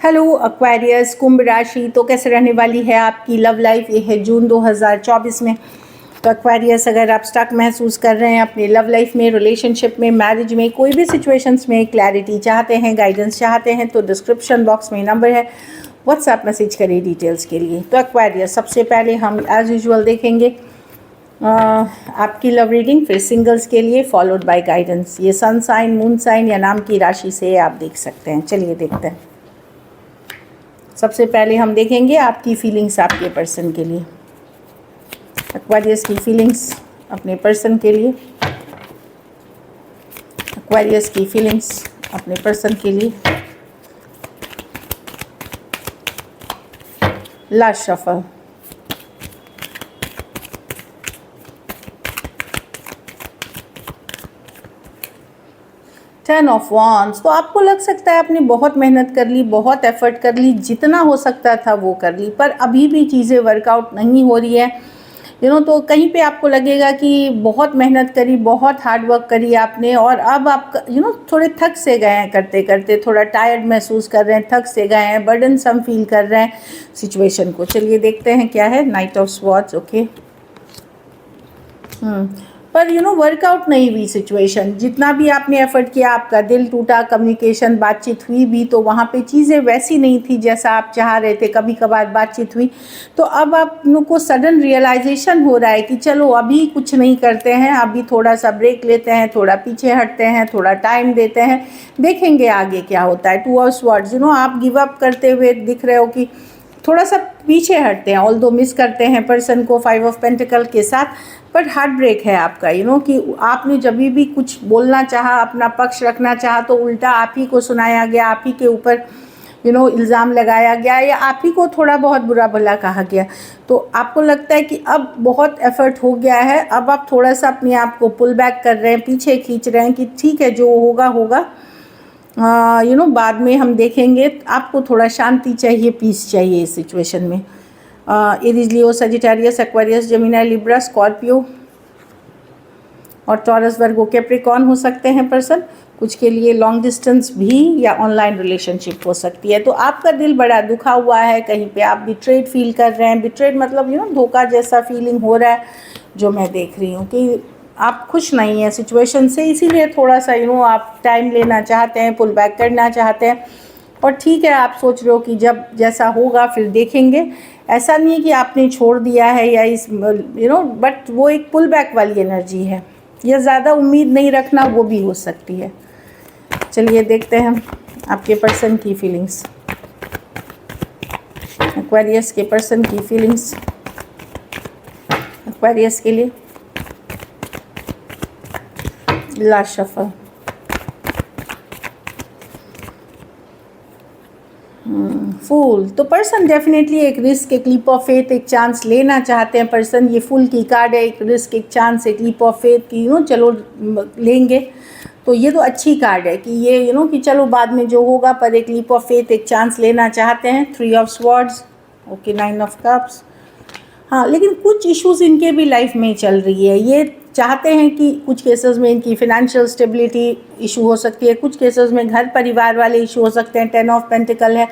Hello Aquarius कुंभ राशि, तो कैसे रहने वाली है आपकी लव लाइफ। ये है जून 2024 में। तो एक्वेरियस, अगर आप स्टक महसूस कर रहे हैं अपनी लव लाइफ में, रिलेशनशिप में, मैरिज में, कोई भी सिचुएशंस में क्लैरिटी चाहते हैं, गाइडेंस चाहते हैं, तो डिस्क्रिप्शन बॉक्स में नंबर है, व्हाट्सएप मैसेज करिए डिटेल्स के लिए। तो एक्वेरियस, सबसे पहले हम एज यूजुअल देखेंगे आपकी लव रीडिंग, फिर सिंगल्स के लिए फॉलोड बाय गाइडेंस। ये सन साइन, मून साइन या नाम की राशि से आप देख सकते हैं। चलिए देखते हैं। सबसे पहले हम देखेंगे आपकी फीलिंग्स आपके पर्सन के लिए। एक्वेरियस की फीलिंग्स अपने पर्सन के लिए। एक्वेरियस की फीलिंग्स अपने पर्सन के लिए। Last shuffle. Ten of wands. तो आपको लग सकता है आपने बहुत मेहनत कर ली, बहुत एफर्ट कर ली, जितना हो सकता था वो कर ली, पर अभी भी चीज़ें वर्कआउट नहीं हो रही है। तो कहीं पे आपको लगेगा कि बहुत मेहनत करी, बहुत हार्ड वर्क करी आपने, और अब आप थोड़े थक से गए हैं करते करते, थोड़ा टायर्ड महसूस कर रहे हैं, थक से गए हैं, बर्डन सम फील कर रहे हैं सिचुएशन को। चलिए देखते हैं क्या है। Night of swords. ओके। पर वर्कआउट नहीं हुई सिचुएशन। जितना भी आपने एफर्ट किया, आपका दिल टूटा, कम्युनिकेशन, बातचीत हुई भी, तो वहाँ पे चीज़ें वैसी नहीं थी जैसा आप चाह रहे थे। कभी कभार बातचीत हुई तो अब आप को सडन रियलाइजेशन हो रहा है कि चलो अभी कुछ नहीं करते हैं, अभी थोड़ा सा ब्रेक लेते हैं, थोड़ा पीछे हटते हैं, थोड़ा टाइम देते हैं, देखेंगे आगे क्या होता है। टू ऑफ स्वॉर्ड्स, आप गिव अप करते हुए दिख रहे हो कि थोड़ा सा पीछे हटते हैं, ऑल्दो मिस करते हैं पर्सन को 5 ऑफ पेंटिकल के साथ, पर हार्ट ब्रेक है आपका। कि आपने जब भी कुछ बोलना चाहा, अपना पक्ष रखना चाहा, तो उल्टा आप ही को सुनाया गया, आप ही के ऊपर इल्ज़ाम लगाया गया, या आप ही को थोड़ा बहुत बुरा भला कहा गया। तो आपको लगता है कि अब बहुत एफर्ट हो गया है, अब आप थोड़ा सा अपने आप को पुल बैक कर रहे हैं, पीछे खींच रहे हैं कि ठीक है, जो होगा होगा, बाद में हम देखेंगे। आपको थोड़ा शांति चाहिए, पीस चाहिए इस सिचुएशन में। Aries, Leo, Sagittarius, Aquarius, Gemini, Libra, Scorpio और टॉरस, वर्गो, कैप्रिकॉर्न हो सकते हैं पर्सन। कुछ के लिए लॉन्ग डिस्टेंस भी या ऑनलाइन रिलेशनशिप हो सकती है। तो आपका दिल बड़ा दुखा हुआ है, कहीं पे आप बिट्रेड फील कर रहे हैं। बिट्रेड मतलब धोखा जैसा फीलिंग हो रहा है, जो मैं देख रही हूँ कि आप खुश नहीं हैं सिचुएशन से, इसीलिए थोड़ा सा आप टाइम लेना चाहते हैं, पुल बैक करना चाहते हैं। और ठीक है, आप सोच रहे हो कि जब जैसा होगा फिर देखेंगे। ऐसा नहीं है कि आपने छोड़ दिया है या इस बट वो एक पुल बैक वाली एनर्जी है, या ज़्यादा उम्मीद नहीं रखना, वो भी हो सकती है। चलिए देखते हैं आपके पर्सन की फीलिंग्स। एक्वेरियस के पर्सन की फीलिंग्स एक्वेरियस के लिए। Last shuffle. फूल। तो पर्सन डेफिनेटली एक रिस्क, एक लीप ऑफ फेथ, एक चांस लेना चाहते हैं पर्सन। ये फूल की कार्ड है, एक रिस्क, एक चांस, एक लीप ऑफ फेथ की चलो लेंगे। तो ये तो अच्छी कार्ड है कि ये कि चलो बाद में जो होगा, पर एक लीप ऑफ फेथ, एक चांस लेना चाहते हैं। 3 of swords. Okay. 9 of cups. हाँ, लेकिन कुछ इश्यूज इनके भी लाइफ में चल रही है। ये चाहते हैं कि कुछ केसेस में इनकी फिनेंशियल स्टेबिलिटी इशू हो सकती है, कुछ केसेस में घर परिवार वाले इशू हो सकते हैं। 10 ऑफ पेंटिकल है,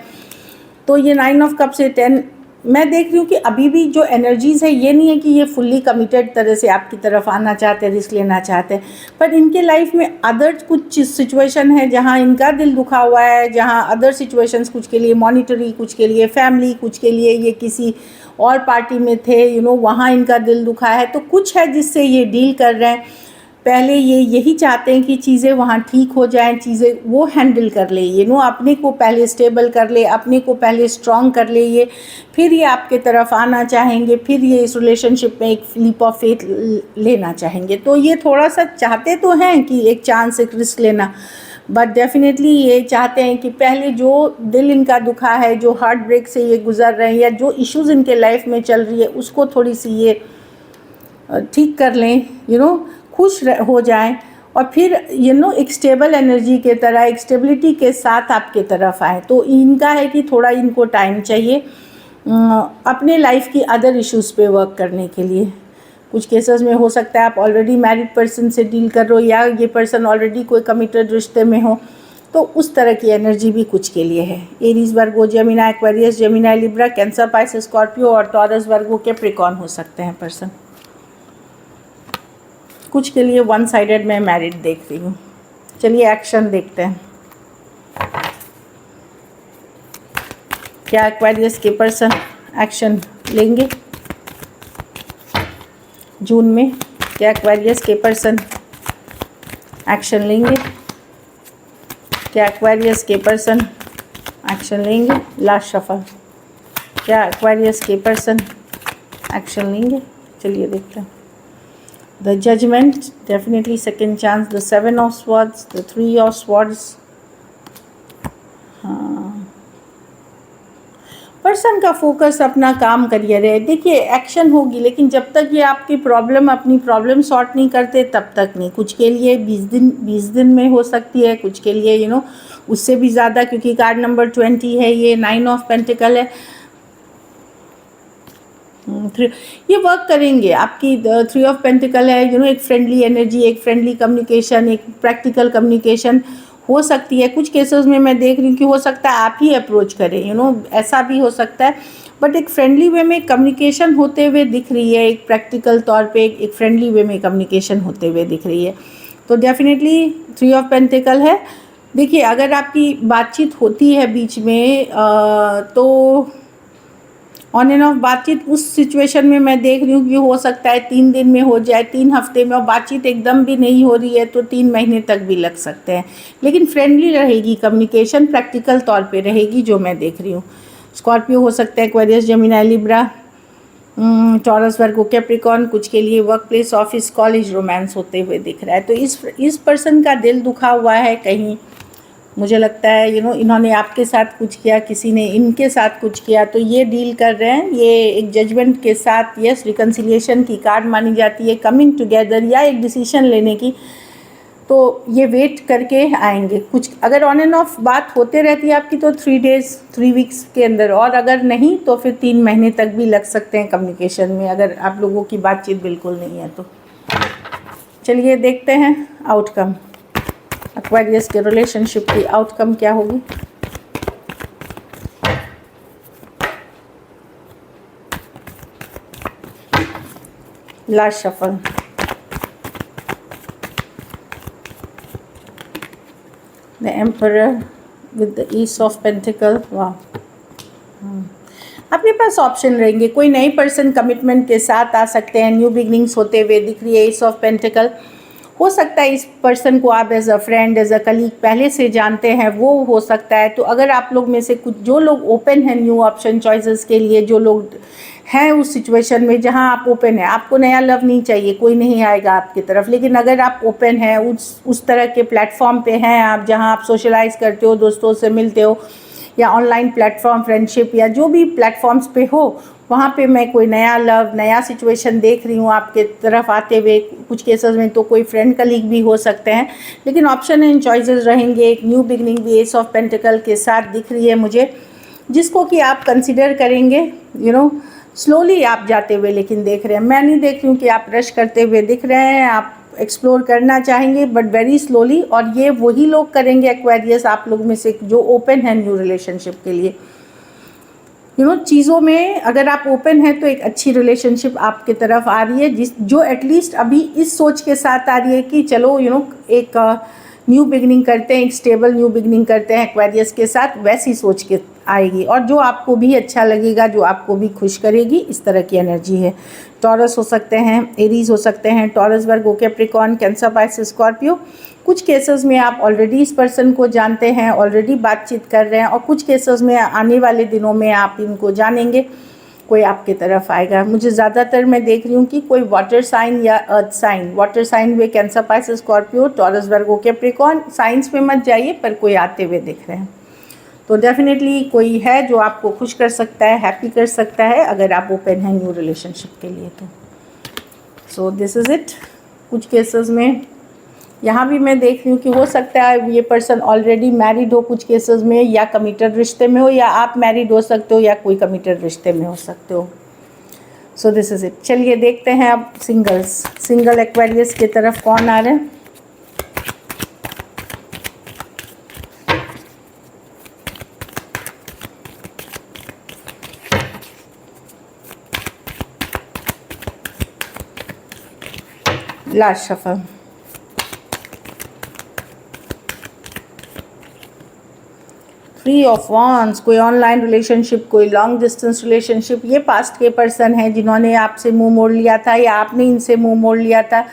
तो ये 9 ऑफ कप से 10 मैं देख रही हूँ कि अभी भी जो एनर्जीज़ है, ये नहीं है कि ये फुल्ली कमिटेड तरह से आपकी तरफ आना चाहते हैं, रिस्क लेना चाहते हैं। पर इनके लाइफ में अदर कुछ सिचुएशन है जहाँ इनका दिल दुखा हुआ है, जहाँ अदर सिचुएशंस, कुछ के लिए मॉनिटरी, कुछ के लिए फैमिली, कुछ के लिए ये किसी और पार्टी में थे, वहाँ इनका दिल दुखा है। तो कुछ है जिससे ये डील कर रहे हैं। पहले ये यही चाहते हैं कि चीज़ें वहाँ ठीक हो जाएं, चीज़ें वो हैंडल कर ले, अपने को पहले स्टेबल कर ले, अपने को पहले स्ट्रॉन्ग कर ले, ये फिर ये आपके तरफ आना चाहेंगे, फिर ये इस रिलेशनशिप में एक लीप ऑफ फेथ लेना चाहेंगे। तो ये थोड़ा सा चाहते तो हैं कि एक चांस, एक रिस्क लेना, बट डेफिनेटली ये चाहते हैं कि पहले जो दिल इनका दुखा है, जो हार्ट ब्रेक से ये गुजर रहे हैं, या जो इश्यूज़ इनके लाइफ में चल रही है, उसको थोड़ी सी ये ठीक कर लें, खुश हो जाएं, और फिर एक स्टेबल एनर्जी के तरह, एक स्टेबिलिटी के साथ आपके तरफ आए। तो इनका है कि थोड़ा इनको टाइम चाहिए अपने लाइफ की अदर इश्यूज़ पे वर्क करने के लिए। कुछ केसेस में हो सकता है आप ऑलरेडी मैरिड पर्सन से डील कर रहे हो, या ये पर्सन ऑलरेडी कोई कमिटेड रिश्ते में हो, तो उस तरह की एनर्जी भी कुछ के लिए है। Aries, Virgo, Gemini, Aquarius, Gemini, Libra, Cancer, Pisces, Scorpio और टॉरस, वर्गो, कैप्रिकॉर्न हो सकते हैं पर्सन। कुछ के लिए वन साइडेड मैं मैरिड देख रही हूँ। चलिए एक्शन देखते हैं। क्या एक्वेरियस के पर्सन एक्शन लेंगे जून में? क्या एक्वेरियस के पर्सन एक्शन लेंगे? क्या एक्वेरियस के पर्सन एक्शन लेंगे? Last shuffle. क्या एक्वेरियस के पर्सन एक्शन लेंगे? चलिए देखते हैं। The judgement, definitely second chance, the 7 of swords, the 3 of swords. हाँ, पर्सन का फोकस अपना काम करियर है। देखिए एक्शन होगी, लेकिन जब तक ये आपकी प्रॉब्लम, अपनी प्रॉब्लम सॉर्ट नहीं करते तब तक नहीं। कुछ के लिए 20 दिन में हो सकती है, कुछ के लिए उससे भी ज़्यादा, क्योंकि कार्ड नंबर 20 है, ये 9 ऑफ पेंटिकल है। ये वर्क करेंगे। आपकी 3 ऑफ पेंटिकल है, एक फ्रेंडली एनर्जी, एक फ्रेंडली कम्युनिकेशन, एक प्रैक्टिकल कम्युनिकेशन हो सकती है। कुछ केसेस में मैं देख रही हूँ कि हो सकता है आप ही अप्रोच करें, ऐसा भी हो सकता है। बट एक फ्रेंडली वे में कम्युनिकेशन होते हुए दिख रही है, एक प्रैक्टिकल तौर पे एक फ्रेंडली वे में कम्युनिकेशन होते हुए दिख रही है। तो डेफिनेटली 3 ऑफ पेंटिकल है। देखिए अगर आपकी बातचीत होती है बीच में तो ऑन एंड ऑफ बातचीत उस सिचुएशन में मैं देख रही हूँ कि हो सकता है 3 दिन में हो जाए, 3 हफ्ते में, और बातचीत एकदम भी नहीं हो रही है तो 3 महीने तक भी लग सकते हैं। लेकिन फ्रेंडली रहेगी कम्युनिकेशन, प्रैक्टिकल तौर पे रहेगी जो मैं देख रही हूँ। स्कॉर्पियो हो सकता है, Aquarius, Gemini, Libra, taurus, Virgo, Capricorn. कुछ के लिए work place, office, college, romance होते हुए दिख रहा है। तो इस पर्सन का दिल दुखा हुआ है कहीं, मुझे लगता है इन्होंने आपके साथ कुछ किया, किसी ने इनके साथ कुछ किया, तो ये डील कर रहे हैं। ये एक जजमेंट के साथ, यस, रिकन्सिलिएशन की कार्ड मानी जाती है, कमिंग टुगेदर या एक डिसीजन लेने की। तो ये वेट करके आएंगे। कुछ अगर ऑन एंड ऑफ बात होते रहती है आपकी तो 3 डेज़ 3 वीक्स के अंदर, और अगर नहीं तो फिर 3 महीने तक भी लग सकते हैं कम्युनिकेशन में, अगर आप लोगों की बातचीत बिल्कुल नहीं है तो। चलिए देखते हैं आउटकम, एक्वेरियस के रिलेशनशिप की आउटकम क्या होगी। Last shuffle, the emperor with the is of pentacle. वाह, अपने पास ऑप्शन रहेंगे। कोई नए पर्सन कमिटमेंट के साथ आ सकते हैं, न्यू बिगनिंग्स होते हुए दिख रही है। ईस ऑफ पेंटिकल हो सकता है इस पर्सन को आप as a friend, as a colleague पहले से जानते हैं, वो हो सकता है। तो अगर आप लोग में से कुछ जो लोग ओपन हैं न्यू ऑप्शन चॉइसेस के लिए, जो लोग हैं उस सिचुएशन में जहां आप ओपन हैं, आपको नया लव नहीं चाहिए, कोई नहीं आएगा आपकी तरफ, लेकिन अगर आप ओपन हैं, उस तरह के प्लेटफॉर्म पे हैं आप जहां आप सोशलाइज करते हो, दोस्तों से मिलते हो, या ऑनलाइन प्लेटफॉर्म, फ्रेंडशिप, या जो भी प्लेटफॉर्म्स पे हो, वहाँ पे मैं कोई नया लव, नया सिचुएशन देख रही हूँ आपके तरफ आते हुए। कुछ केसेस में तो कोई फ्रेंड कलीग भी हो सकते हैं, लेकिन ऑप्शन एंड चॉइसेस रहेंगे। एक न्यू बिगनिंग भी एस ऑफ पेंटिकल के साथ दिख रही है मुझे, जिसको कि आप कंसिडर करेंगे। स्लोली आप जाते हुए लेकिन देख रहे हैं। मैं नहीं देख रही हूँ कि आप रश करते हुए दिख रहे हैं, आप एक्सप्लोर करना चाहेंगे बट वेरी स्लोली। और ये वही लोग करेंगे एक्वेरियस, आप लोग में से जो ओपन है न्यू रिलेशनशिप के लिए। चीज़ों में अगर आप ओपन हैं तो एक अच्छी रिलेशनशिप आपके तरफ आ रही है, जो एटलीस्ट अभी इस सोच के साथ आ रही है कि चलो एक न्यू बिगनिंग करते हैं, एक स्टेबल न्यू बिगनिंग करते हैं एक्वेरियस के साथ, वैसी सोच के आएगी, और जो आपको भी अच्छा लगेगा, जो आपको भी खुश करेगी, इस तरह की एनर्जी है। टॉरस हो सकते हैं, एरीज हो सकते हैं, taurus, Virgo, Capricorn, cancer, Pisces, Scorpio. कुछ केसेस में आप ऑलरेडी इस पर्सन को जानते हैं, ऑलरेडी बातचीत कर रहे हैं, और कुछ केसेस में आने वाले दिनों में आप इनको जानेंगे, कोई आपके तरफ आएगा। मुझे ज़्यादातर मैं देख रही हूँ कि कोई वाटर साइन या अर्थ साइन, वाटर साइन वे cancer, Pisces, Scorpio, taurus, Virgo, Capricorn. Science पे मत जाइए, पर कोई आते हुए दिख रहे हैं। तो डेफिनेटली कोई है जो आपको खुश कर सकता है, हैप्पी कर सकता है, अगर आप ओपन हैं न्यू रिलेशनशिप के लिए तो। So this is it. कुछ केसेस में यहाँ भी मैं देख रही हूँ कि हो सकता है ये पर्सन ऑलरेडी मैरिड हो कुछ केसेस में, या कमिटेड रिश्ते में हो, या आप मैरिड हो सकते हो, या कोई कमिटेड रिश्ते में हो सकते हो। So this is it. चलिए देखते हैं अब सिंगल एक्वेरियस की तरफ कौन आ रहे हैं। Last shuffle. Three of wands, कोई ऑनलाइन रिलेशनशिप, कोई लॉन्ग डिस्टेंस रिलेशनशिप। ये पास्ट के पर्सन हैं जिन्होंने आपसे मुंह मोड़ लिया था या आपने इनसे मुंह मोड़ लिया था।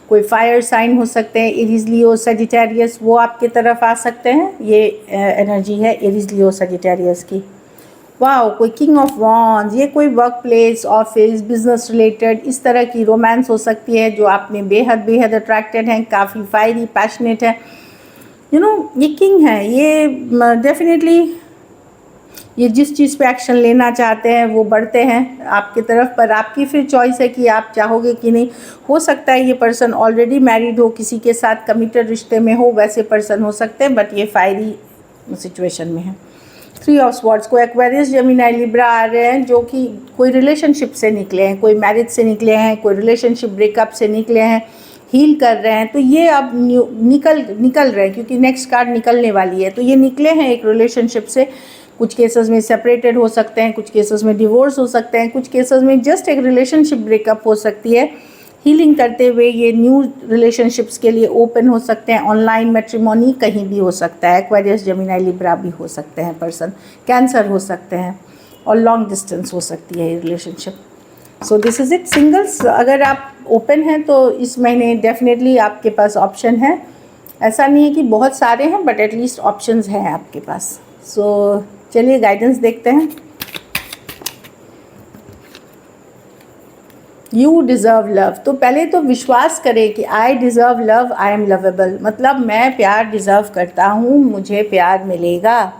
कोई फायर साइन हो सकते हैं, एरीज लियो सजिटेरियस, वो आपके तरफ आ सकते हैं। ये एनर्जी है एरीज लियो सजिटेरियस की। वाओ, कोई किंग ऑफ वांड्स, ये कोई work place, office, business related इस तरह की रोमांस हो सकती है जो आप में बेहद बेहद अट्रैक्टेड हैं, काफ़ी फायरी पैशनेट है। ये किंग है, ये डेफिनेटली ये जिस चीज़ पे एक्शन लेना चाहते हैं वो बढ़ते हैं आपकी तरफ, पर आपकी फिर चॉइस है कि आप चाहोगे कि नहीं। हो सकता है ये पर्सन ऑलरेडी मैरिड हो, किसी के साथ कमिटेड रिश्ते में हो, वैसे पर्सन हो सकते हैं, बट ये फायरी सिचुएशन में है। थ्री ऑफ स्वॉर्ड्स, कोई एक्वेरियस, जेमिनी, लिब्रा आ रहे हैं जो कि कोई रिलेशनशिप से निकले हैं, कोई मैरिज से निकले हैं, कोई रिलेशनशिप ब्रेकअप से निकले हैं, हील कर रहे हैं। तो ये अब निकल रहे हैं क्योंकि नेक्स्ट कार्ड निकलने वाली है। तो ये निकले हैं एक रिलेशनशिप से। कुछ केसेस में सेपरेटेड हो सकते हैं, कुछ केसेस में डिवोर्स हो सकते हैं, कुछ केसेस में जस्ट एक रिलेशनशिप ब्रेकअप हो सकती है। हीलिंग करते हुए ये न्यू रिलेशनशिप्स के लिए ओपन हो सकते हैं। ऑनलाइन मैट्रिमोनी कहीं भी हो सकता है। एक्वेरियस, जेमिनी, लिब्रा भी हो सकते हैं पर्सन, कैंसर हो सकते हैं, और लॉन्ग डिस्टेंस हो सकती है ये relationship. So this is it. Singles अगर आप ओपन हैं तो इस महीने डेफिनेटली आपके पास ऑप्शन है। ऐसा नहीं है कि बहुत सारे हैं, बट एटलीस्ट ऑप्शंस हैं आपके पास। सो चलिए गाइडेंस देखते हैं। यू डिज़र्व लव, तो पहले तो विश्वास करें कि I deserve love, I am lovable, मतलब मैं प्यार डिज़र्व करता हूँ, मुझे प्यार मिलेगा,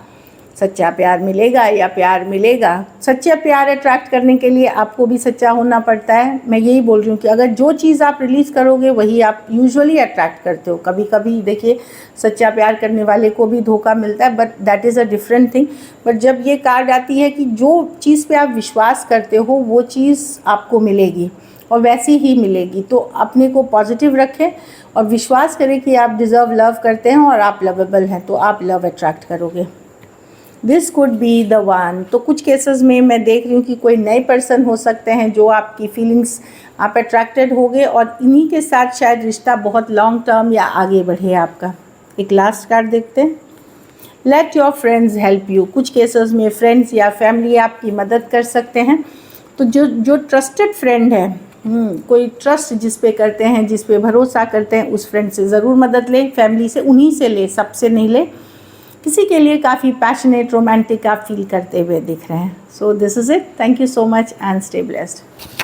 सच्चा प्यार मिलेगा या प्यार मिलेगा। सच्चा प्यार अट्रैक्ट करने के लिए आपको भी सच्चा होना पड़ता है। मैं यही बोल रही हूँ कि अगर जो चीज़ आप रिलीज़ करोगे वही आप यूजुअली अट्रैक्ट करते हो। कभी कभी देखिए सच्चा प्यार करने वाले को भी धोखा मिलता है, but that is a different thing. But जब ये कार्ड आती है कि जो चीज़ पे आप विश्वास करते हो वो चीज़ आपको मिलेगी और वैसी ही मिलेगी, तो अपने को पॉजिटिव रखें और विश्वास करें कि आप डिज़र्व लव करते हैं और आप लवेबल हैं, तो आप लव अट्रैक्ट करोगे। This could be the one, तो कुछ केसेस में मैं देख रही हूँ कि कोई नए पर्सन हो सकते हैं जो आपकी फीलिंग्स आप अट्रैक्टेड होगे और इन्हीं के साथ शायद रिश्ता बहुत लॉन्ग टर्म या आगे बढ़े आपका। एक लास्ट कार्ड देखते हैं। Let your friends help you, कुछ केसेस में फ्रेंड्स या फैमिली आपकी मदद कर सकते हैं। तो जो ट्रस्टेड फ्रेंड है, कोई ट्रस्ट जिस पे करते हैं, जिस पे भरोसा करते हैं, उस फ्रेंड से ज़रूर मदद लें। फैमिली से उन्हीं से ले, सबसे नहीं ले। किसी के लिए काफ़ी पैशनेट रोमांटिक आप फील करते हुए दिख रहे हैं। So this is it. Thank you so much and stay blessed.